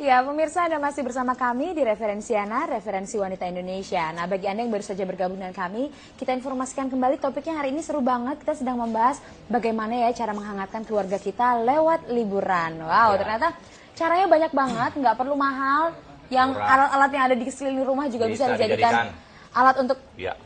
Ya, pemirsa, Anda masih bersama kami di Referensiana, Referensi Wanita Indonesia. Nah, bagi Anda yang baru saja bergabung dengan kami, kita informasikan kembali topiknya hari ini seru banget. Kita sedang membahas bagaimana ya cara menghangatkan keluarga kita lewat liburan. Wow, ternyata caranya banyak banget, nggak perlu mahal. Yang alat-alat yang ada di sekeliling rumah juga bisa dijadikan alat untuk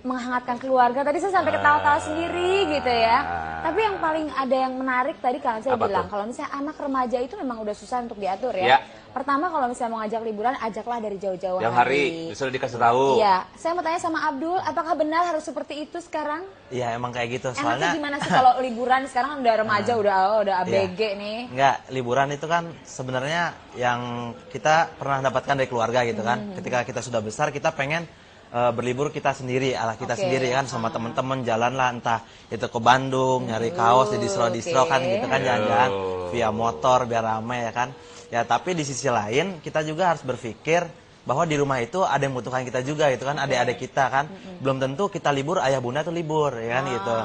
menghangatkan keluarga. Tadi saya sampai ketawa-tawa sendiri gitu ya. Tapi yang paling ada yang menarik tadi kan saya bilang, kalau misalnya anak remaja itu memang udah susah untuk diatur ya. Pertama kalau misalnya mau ngajak liburan, ajaklah dari jauh-jauh hari. Sudah dikasih tahu. Iya, saya mau tanya sama Abdul, apakah benar harus seperti itu sekarang? Iya, emang kayak gitu. Soalnya gimana sih kalau liburan sekarang udah remaja, udah ABG nih? Enggak, liburan itu kan sebenarnya yang kita pernah dapatkan dari keluarga gitu kan. Ketika kita sudah besar, kita pengen berlibur kita sendiri, ala kita sendiri kan, sama teman-teman jalan lah, entah itu ke Bandung, nyari kaos di distro-distro kan gitu kan, jalan-jalan via motor biar ramai ya kan. Ya tapi di sisi lain kita juga harus berpikir bahwa di rumah itu ada yang membutuhkan kita juga gitu kan, adik-adik kita kan. Belum tentu kita libur, ayah bunda tuh libur ya kan gitu.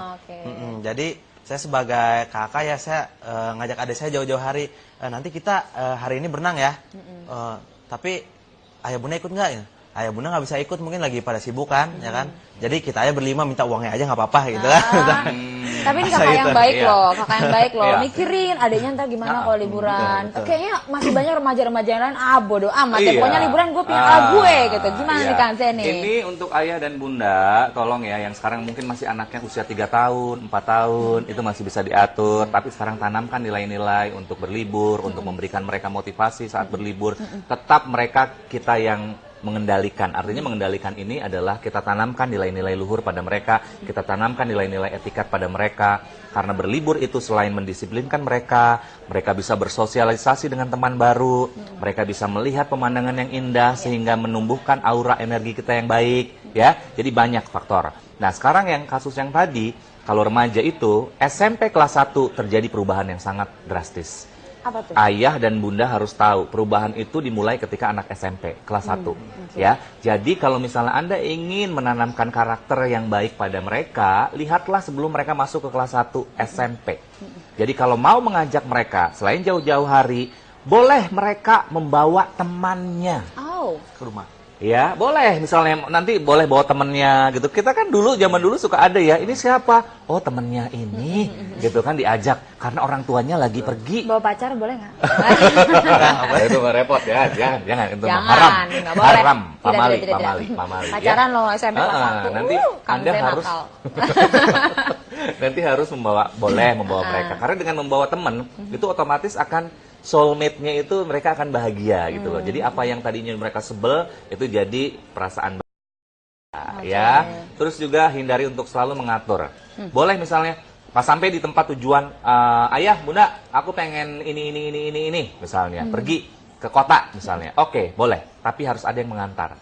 Jadi saya sebagai kakak ya saya ngajak adik saya jauh-jauh hari, nanti kita hari ini berenang ya. Tapi ayah bunda ikut nggak ya? Ayah bunda nggak bisa ikut, mungkin lagi pada sibuk kan, ya kan. Jadi kita aja berlima minta uangnya aja nggak apa-apa gitu kan. Tapi ini kakak yang baik loh, kakak yang baik loh. Mikirin adiknya ntar gimana kalau liburan. Kayaknya masih banyak remaja-remaja yang lain, bodo amat ya. Pokoknya liburan gue pengen gue gitu. Gimana nih Kang Zeni? Ini untuk ayah dan bunda, tolong ya, yang sekarang mungkin masih anaknya usia 3 tahun, 4 tahun, itu masih bisa diatur. Tapi sekarang tanamkan nilai-nilai untuk berlibur, untuk memberikan mereka motivasi saat berlibur. Tetap mereka kita yang mengendalikan. Artinya mengendalikan ini adalah kita tanamkan nilai-nilai luhur pada mereka, kita tanamkan nilai-nilai etikat pada mereka. Karena berlibur itu selain mendisiplinkan mereka, mereka bisa bersosialisasi dengan teman baru, mereka bisa melihat pemandangan yang indah sehingga menumbuhkan aura energi kita yang baik, ya. Jadi banyak faktor. Nah, sekarang yang kasus yang tadi, kalau remaja itu SMP kelas 1 terjadi perubahan yang sangat drastis. Apa tuh? Ayah dan bunda harus tahu perubahan itu dimulai ketika anak SMP kelas 1 ya. Jadi kalau misalnya Anda ingin menanamkan karakter yang baik pada mereka, lihatlah sebelum mereka masuk ke kelas 1 SMP. Jadi kalau mau mengajak mereka selain jauh-jauh hari, boleh mereka membawa temannya ke rumah. Ya, boleh. Misalnya nanti boleh bawa temennya gitu. Kita kan dulu, zaman dulu suka ada ya, ini siapa? Oh, temennya ini. Gitu kan diajak. Karena orang tuanya lagi pergi. Bawa pacar boleh nggak? Itu repot ya. Jangan. Itu haram. Haram. Pamali. Pacaran loh, SMP kelas 1. Nanti Anda harus nanti harus boleh membawa mereka. Karena dengan membawa teman, itu otomatis akan soulmate-nya itu mereka akan bahagia gitu loh. Jadi apa yang tadinya mereka sebel itu jadi perasaan ya. Terus juga hindari untuk selalu mengatur. Boleh misalnya pas sampai di tempat tujuan, ayah, bunda, aku pengen ini misalnya, pergi ke kota misalnya. Oke, boleh, tapi harus ada yang mengantar.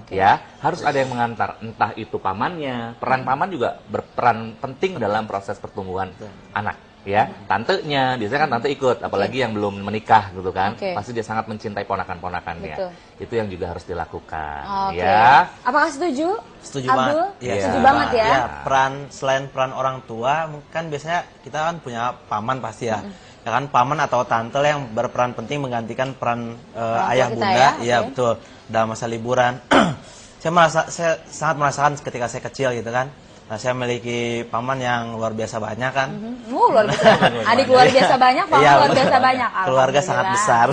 Ya, harus ada yang mengantar. Entah itu pamannya, peran paman juga berperan penting dalam proses pertumbuhan anak. Ya, tantenya, biasanya kan tante ikut, apalagi yang belum menikah gitu kan, pasti dia sangat mencintai ponakan-ponakannya. Itu yang juga harus dilakukan. Ya. Apakah setuju? Setuju banget. Ya, setuju banget ya. Ya, selain peran orang tua, kan biasanya kita kan punya paman pasti ya. Ya kan, paman atau tante yang berperan penting menggantikan peran ayah bunda. Iya, betul. Dalam masa liburan. Saya sangat merasakan ketika saya kecil gitu kan. Nah, saya memiliki paman yang luar biasa banyak kan. Luar biasa. Adik luar biasa banyak, paman luar biasa banyak. Keluarga sangat besar.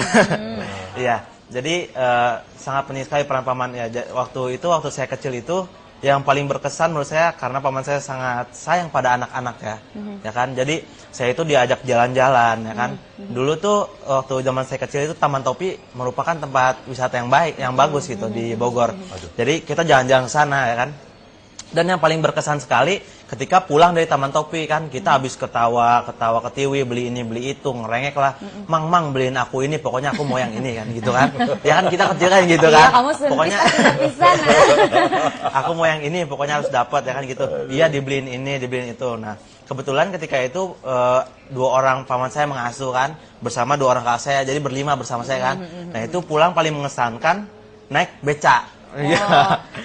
Iya, jadi sangat penting sekali peran paman ya. Waktu saya kecil itu yang paling berkesan menurut saya karena paman saya sangat sayang pada anak-anak ya. Ya kan? Jadi saya itu diajak jalan-jalan ya kan. Dulu tuh waktu zaman saya kecil itu Taman Topi merupakan tempat wisata yang baik, yang bagus gitu di Bogor. Jadi kita jalan-jalan ke sana ya kan. Dan yang paling berkesan sekali ketika pulang dari Taman Topi kan, kita habis ketawa ketiwi, beli ini beli itu, ngerengek lah, mang beliin aku ini, pokoknya aku mau yang ini kan gitu kan. Ya kan kita kecil kan gitu kan. Pokoknya aku mau yang ini, pokoknya harus dapat ya kan gitu. Iya, dibeliin ini, dibeliin itu. Nah, kebetulan ketika itu 2 orang paman saya mengasuh kan, bersama 2 orang kakak saya, jadi berlima bersama saya kan. Nah, itu pulang paling mengesankan naik beca.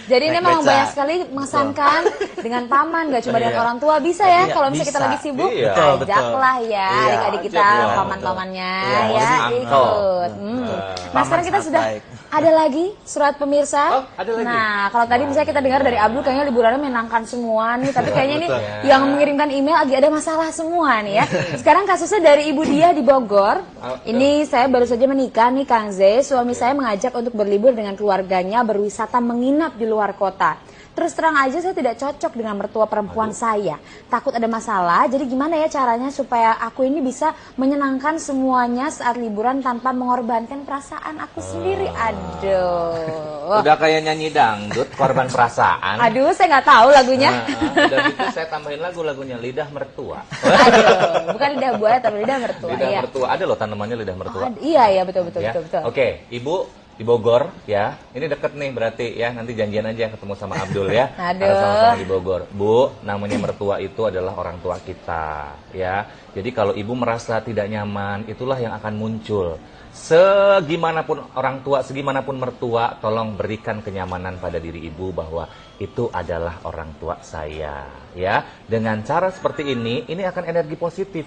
Jadi ini Naik memang beca. banyak sekali mengesankan dengan paman, gak cuma dengan orang tua. Bisa ya, Iya, kalau misalnya kita bisa. lagi sibuk, Iya. ajaklah ya Iya, adik-adik kita, ajak ya. paman-pamannya Iya, ya jadi ikut. Nah Paman sekarang kita sangat sudah baik. ada lagi surat pemirsa. Oh, ada lagi? Nah kalau tadi misalnya kita dengar dari Abdul kayaknya liburannya menyenangkan semua nih, tapi kayaknya ini Betul. yang mengirimkan email lagi ada masalah semua nih ya. Sekarang kasusnya dari Ibu Dia di Bogor. Ini saya baru saja menikah nih Kang Z, suami saya mengajak untuk berlibur dengan keluarganya berwisata menginap di luar kota. Terus terang aja saya tidak cocok dengan mertua perempuan saya. Takut ada masalah, jadi gimana ya caranya supaya aku ini bisa menyenangkan semuanya saat liburan tanpa mengorbankan perasaan aku sendiri. Aduh. Udah kayak nyanyi dangdut, korban perasaan. Aduh, saya nggak tahu lagunya. Udah gitu saya tambahin lagunya Lidah Mertua. Aduh, bukan lidah buaya tapi lidah mertua. Lidah Ya. mertua, ada loh tanamannya lidah mertua. Iya, betul, betul, Ya. betul, betul. Oke, Ibu di Bogor ya. Ini deket nih berarti ya. Nanti janjian aja ketemu sama Abdul ya. Aduh. Karena sama-sama di Bogor. Bu, namanya mertua itu adalah orang tua kita ya. Jadi kalau Ibu merasa tidak nyaman, itulah yang akan muncul. Segimanapun orang tua, segimanapun mertua, tolong berikan kenyamanan pada diri Ibu bahwa itu adalah orang tua saya ya. Dengan cara seperti ini akan energi positif.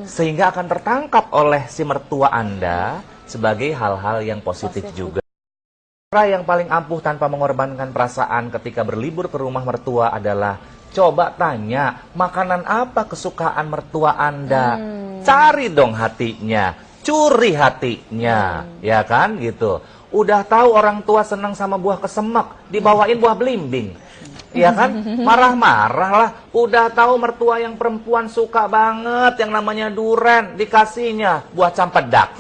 Sehingga akan tertangkap oleh si mertua Anda sebagai hal-hal yang positif juga. Cara yang paling ampuh tanpa mengorbankan perasaan ketika berlibur ke rumah mertua adalah coba tanya makanan apa kesukaan mertua Anda. Cari dong hatinya, curi hatinya, ya kan gitu. Udah tahu orang tua senang sama buah kesemek, dibawain buah belimbing. Iya kan? Marah-marah lah. Udah tahu mertua yang perempuan suka banget yang namanya duren, dikasihnya buah campedak.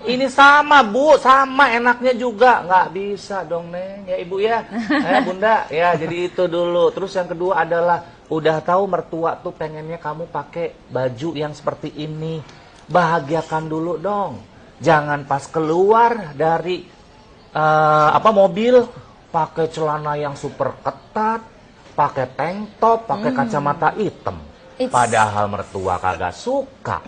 Ini sama Bu, sama enaknya juga. Nggak bisa dong Neng, ya Ibu ya. Bunda, ya jadi itu dulu. Terus yang kedua adalah udah tahu mertua tuh pengennya kamu pakai baju yang seperti ini. Bahagiakan dulu dong. Jangan pas keluar dari mobil pakai celana yang super ketat, pakai tank top, pakai kacamata hitam. Padahal mertua kagak suka.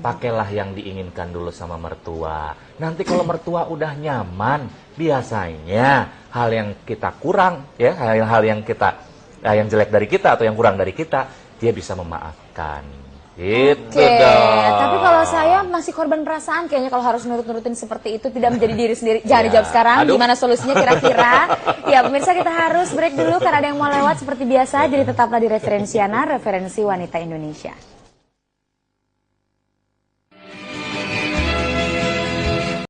Pakailah yang diinginkan dulu sama mertua. Nanti kalau mertua udah nyaman, biasanya hal yang kita kurang, ya hal-hal yang kita yang jelek dari kita atau yang kurang dari kita, dia bisa memaafkan. Gitu dong. Tapi kalau saya masih korban perasaan, kayaknya kalau harus nurut-nurutin seperti itu tidak menjadi diri sendiri. Jangan dijawab sekarang. Aduh. Gimana solusinya kira-kira? Ya pemirsa, kita harus break dulu karena ada yang mau lewat seperti biasa. Jadi tetaplah di Referensiana, referensi wanita Indonesia.